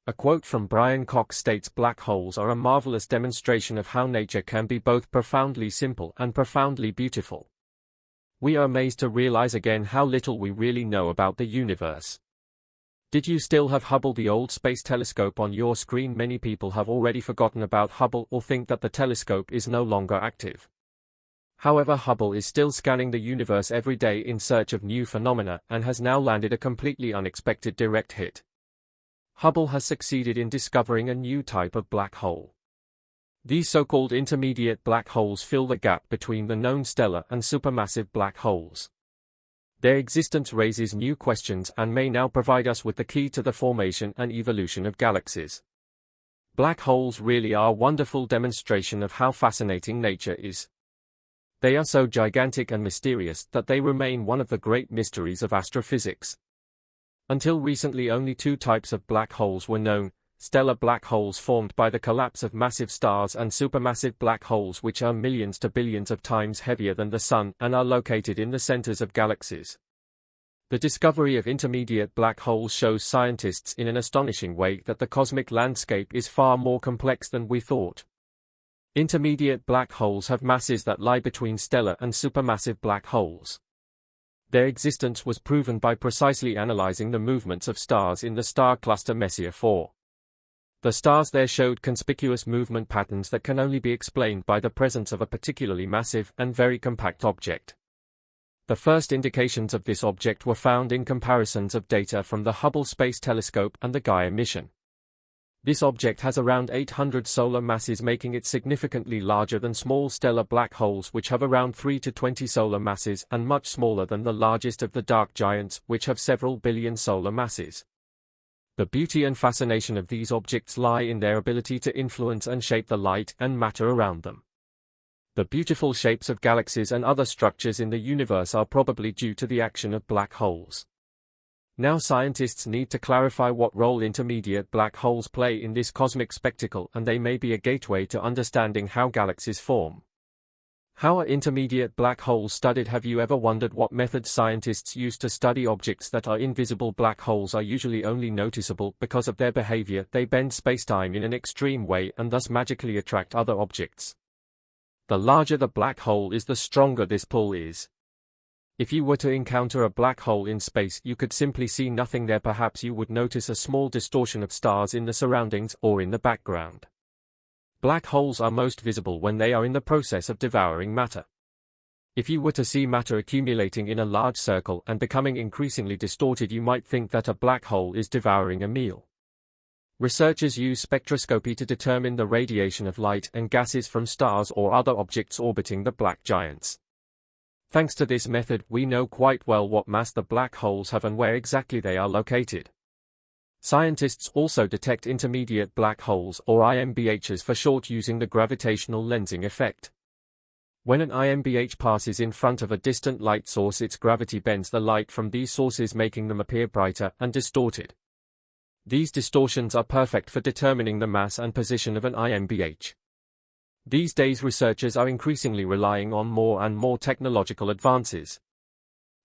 A quote from Brian Cox states, "Black holes are a marvelous demonstration of how nature can be both profoundly simple and profoundly beautiful. We are amazed to realize again how little we really know about the universe." Did you still have Hubble, the old space telescope, on your screen? Many people have already forgotten about Hubble or think that the telescope is no longer active. However, Hubble is still scanning the universe every day in search of new phenomena and has now landed a completely unexpected direct hit. Hubble has succeeded in discovering a new type of black hole. These so-called intermediate black holes fill the gap between the known stellar and supermassive black holes. Their existence raises new questions and may now provide us with the key to the formation and evolution of galaxies. Black holes really are a wonderful demonstration of how fascinating nature is. They are so gigantic and mysterious that they remain one of the great mysteries of astrophysics. Until recently, only two types of black holes were known: stellar black holes formed by the collapse of massive stars, and supermassive black holes, which are millions to billions of times heavier than the Sun and are located in the centers of galaxies. The discovery of intermediate black holes shows scientists in an astonishing way that the cosmic landscape is far more complex than we thought. Intermediate black holes have masses that lie between stellar and supermassive black holes. Their existence was proven by precisely analyzing the movements of stars in the star cluster Messier 4. The stars there showed conspicuous movement patterns that can only be explained by the presence of a particularly massive and very compact object. The first indications of this object were found in comparisons of data from the Hubble Space Telescope and the Gaia mission. This object has around 800 solar masses, making it significantly larger than small stellar black holes, which have around 3 to 20 solar masses, and much smaller than the largest of the dark giants, which have several billion solar masses. The beauty and fascination of these objects lie in their ability to influence and shape the light and matter around them. The beautiful shapes of galaxies and other structures in the universe are probably due to the action of black holes. Now scientists need to clarify what role intermediate black holes play in this cosmic spectacle, and they may be a gateway to understanding how galaxies form. How are intermediate black holes studied? Have you ever wondered what methods scientists use to study objects that are invisible? Black holes are usually only noticeable because of their behavior. They bend spacetime in an extreme way and thus magically attract other objects. The larger the black hole is, the stronger this pull is. If you were to encounter a black hole in space, you could simply see nothing there. Perhaps you would notice a small distortion of stars in the surroundings or in the background. Black holes are most visible when they are in the process of devouring matter. If you were to see matter accumulating in a large circle and becoming increasingly distorted, you might think that a black hole is devouring a meal. Researchers use spectroscopy to determine the radiation of light and gases from stars or other objects orbiting the black giants. Thanks to this method, we know quite well what mass the black holes have and where exactly they are located. Scientists also detect intermediate black holes, or IMBHs for short, using the gravitational lensing effect. When an IMBH passes in front of a distant light source, its gravity bends the light from these sources, making them appear brighter and distorted. These distortions are perfect for determining the mass and position of an IMBH. These days, researchers are increasingly relying on more and more technological advances.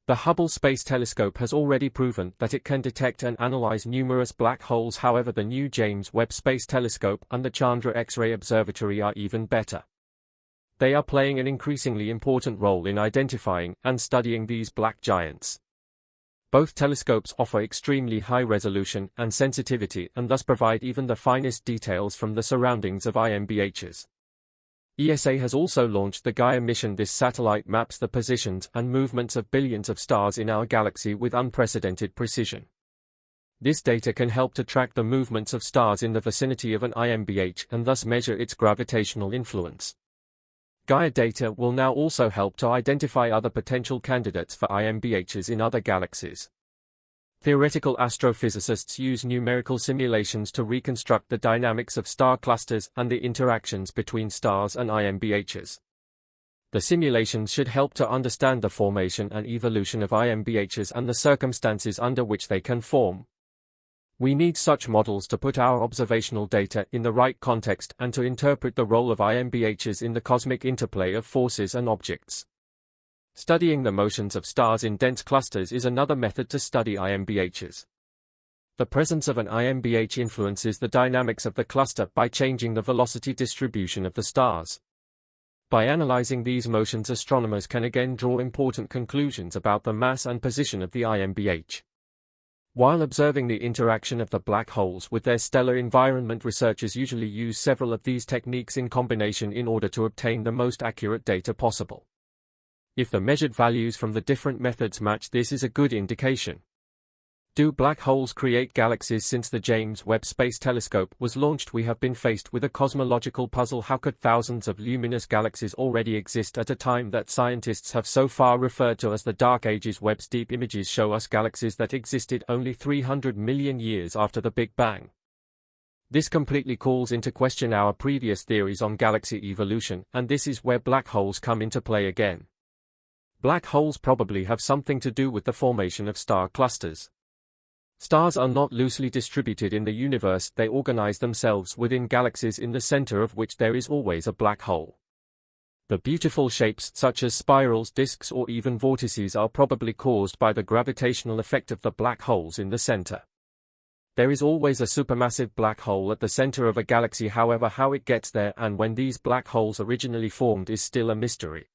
The Hubble Space Telescope has already proven that it can detect and analyze numerous black holes. However, the new James Webb Space Telescope and the Chandra X-ray Observatory are even better. They are playing an increasingly important role in identifying and studying these black giants. Both telescopes offer extremely high resolution and sensitivity, and thus provide even the finest details from the surroundings of IMBHs. ESA has also launched the Gaia mission. This satellite maps the positions and movements of billions of stars in our galaxy with unprecedented precision. This data can help to track the movements of stars in the vicinity of an IMBH and thus measure its gravitational influence. Gaia data will now also help to identify other potential candidates for IMBHs in other galaxies. Theoretical astrophysicists use numerical simulations to reconstruct the dynamics of star clusters and the interactions between stars and IMBHs. The simulations should help to understand the formation and evolution of IMBHs and the circumstances under which they can form. We need such models to put our observational data in the right context and to interpret the role of IMBHs in the cosmic interplay of forces and objects. Studying the motions of stars in dense clusters is another method to study IMBHs. The presence of an IMBH influences the dynamics of the cluster by changing the velocity distribution of the stars. By analyzing these motions, astronomers can again draw important conclusions about the mass and position of the IMBH. While observing the interaction of the black holes with their stellar environment, researchers usually use several of these techniques in combination in order to obtain the most accurate data possible. If the measured values from the different methods match, this is a good indication. Do black holes create galaxies? Since the James Webb Space Telescope was launched, we have been faced with a cosmological puzzle. How could thousands of luminous galaxies already exist at a time that scientists have so far referred to as the Dark Ages? Webb's deep images show us galaxies that existed only 300 million years after the Big Bang. This completely calls into question our previous theories on galaxy evolution, and this is where black holes come into play again. Black holes probably have something to do with the formation of star clusters. Stars are not loosely distributed in the universe, they organize themselves within galaxies in the center of which there is always a black hole. The beautiful shapes such as spirals, disks, or even vortices are probably caused by the gravitational effect of the black holes in the center. There is always a supermassive black hole at the center of a galaxy. However, how it gets there and when these black holes originally formed is still a mystery.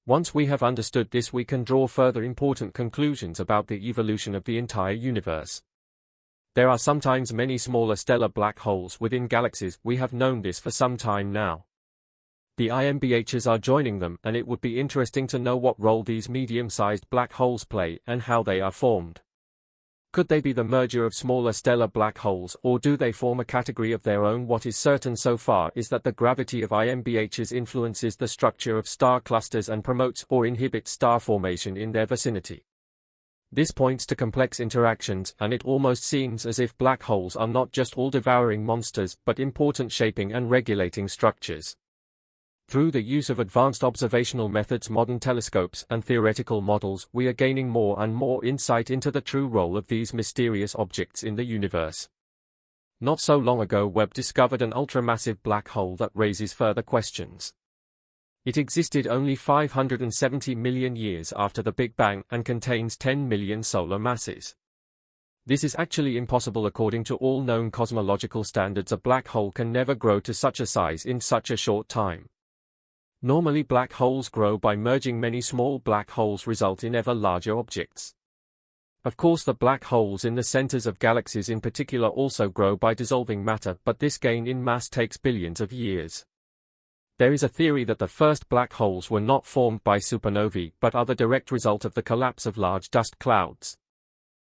Once we have understood this, we can draw further important conclusions about the evolution of the entire universe. There are sometimes many smaller stellar black holes within galaxies. We have known this for some time now. The IMBHs are joining them, and it would be interesting to know what role these medium-sized black holes play and how they are formed. Could they be the merger of smaller stellar black holes, or do they form a category of their own? What is certain so far is that the gravity of IMBHs influences the structure of star clusters and promotes or inhibits star formation in their vicinity. This points to complex interactions, and it almost seems as if black holes are not just all-devouring monsters, but important shaping and regulating structures. Through the use of advanced observational methods, modern telescopes, and theoretical models, we are gaining more and more insight into the true role of these mysterious objects in the universe. Not so long ago, Webb discovered an ultramassive black hole that raises further questions. It existed only 570 million years after the Big Bang and contains 10 million solar masses. This is actually impossible according to all known cosmological standards. A black hole can never grow to such a size in such a short time. Normally, black holes grow by merging. Many small black holes result in ever larger objects. Of course, the black holes in the centers of galaxies in particular also grow by dissolving matter, but this gain in mass takes billions of years. There is a theory that the first black holes were not formed by supernovae, but are the direct result of the collapse of large dust clouds.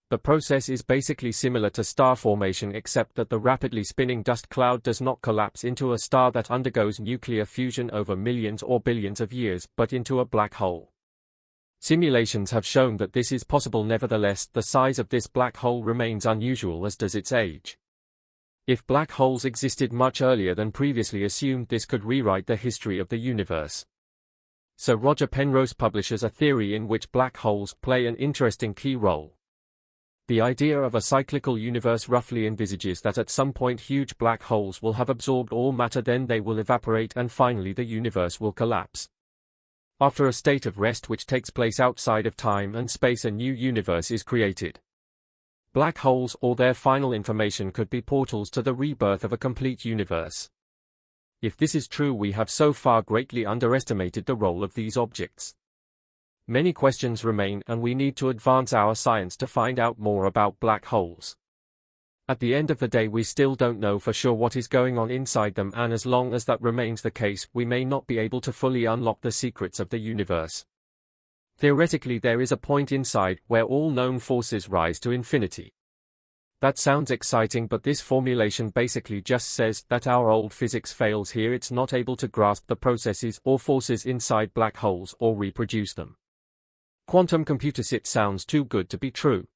The process is basically similar to star formation, except that the rapidly spinning dust cloud does not collapse into a star that undergoes nuclear fusion over millions or billions of years, but into a black hole. Simulations have shown that this is possible. Nevertheless, the size of this black hole remains unusual, as does its age. If black holes existed much earlier than previously assumed, this could rewrite the history of the universe. Sir Roger Penrose publishes a theory in which black holes play an interesting key role. The idea of a cyclical universe roughly envisages that at some point huge black holes will have absorbed all matter, then they will evaporate, and finally the universe will collapse. After a state of rest which takes place outside of time and space, a new universe is created. Black holes or their final information could be portals to the rebirth of a complete universe. If this is true, we have so far greatly underestimated the role of these objects. Many questions remain, and we need to advance our science to find out more about black holes. At the end of the day, we still don't know for sure what is going on inside them, and as long as that remains the case, we may not be able to fully unlock the secrets of the universe. Theoretically, there is a point inside where all known forces rise to infinity. That sounds exciting, but this formulation basically just says that our old physics fails here. It's not able to grasp the processes or forces inside black holes or reproduce them. Quantum computers. It sounds too good to be true.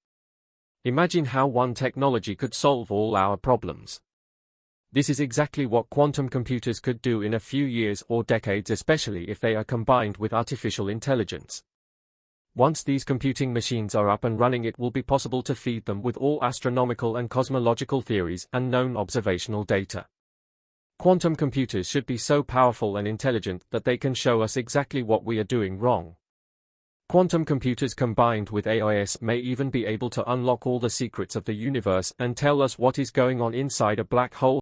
Imagine how one technology could solve all our problems. This is exactly what quantum computers could do in a few years or decades, especially if they are combined with artificial intelligence. Once these computing machines are up and running, it will be possible to feed them with all astronomical and cosmological theories and known observational data. Quantum computers should be so powerful and intelligent that they can show us exactly what we are doing wrong. Quantum computers combined with AIS may even be able to unlock all the secrets of the universe and tell us what is going on inside a black hole.